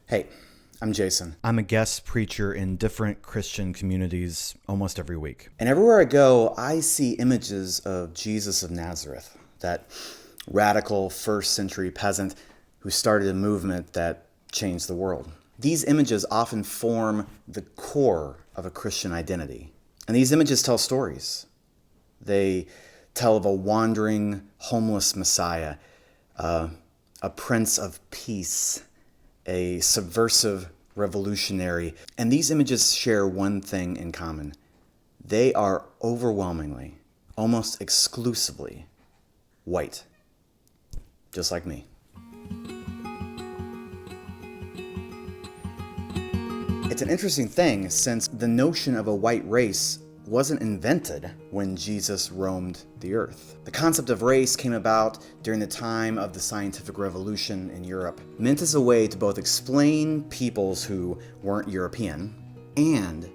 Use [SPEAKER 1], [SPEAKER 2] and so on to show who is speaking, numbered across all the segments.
[SPEAKER 1] Hey, I'm Jason.
[SPEAKER 2] I'm a guest preacher in different Christian communities almost every week.
[SPEAKER 1] And everywhere I go, I see images of Jesus of Nazareth, that radical first century peasant who started a movement that changed the world. These images often form the core of a Christian identity. And these images tell stories. They tell of a wandering, homeless Messiah, a prince of peace, a subversive revolutionary. And these images share one thing in common. They are overwhelmingly, almost exclusively, white. Just like me. It's an interesting thing since the notion of a white race wasn't invented when Jesus roamed the earth. The concept of race came about during the time of the scientific revolution in Europe, meant as a way to both explain peoples who weren't European and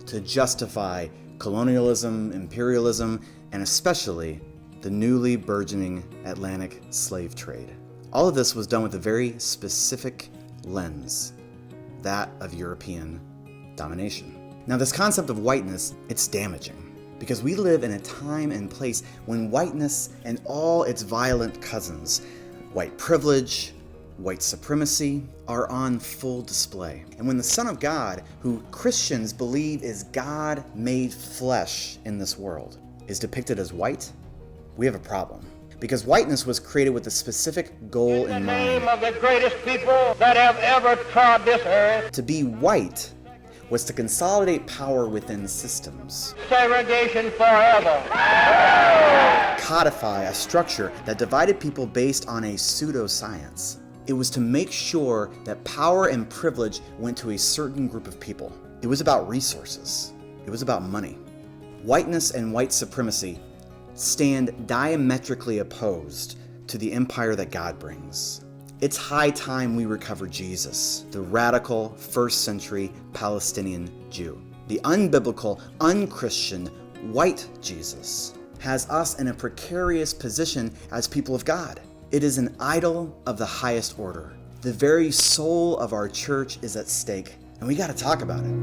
[SPEAKER 1] to justify colonialism, imperialism, and especially the newly burgeoning Atlantic slave trade. All of this was done with a very specific lens, that of European domination. Now, this concept of whiteness, it's damaging because we live in a time and place when whiteness and all its violent cousins, white privilege, white supremacy, are on full display. And when the Son of God, who Christians believe is God made flesh in this world, is depicted as white, we have a problem. Because whiteness was created with a specific goal in mind.
[SPEAKER 3] In the name of the greatest people that have ever trod this earth.
[SPEAKER 1] To be white was to consolidate power within systems.
[SPEAKER 3] Segregation forever.
[SPEAKER 1] Codify a structure that divided people based on a pseudoscience. It was to make sure that power and privilege went to a certain group of people. It was about resources. It was about money. Whiteness and white supremacy stand diametrically opposed to the empire that God brings. It's high time we recover Jesus, the radical first century Palestinian Jew. The unbiblical, unchristian, white Jesus has us in a precarious position as people of God. It is an idol of the highest order. The very soul of our church is at stake, and we got to talk about it.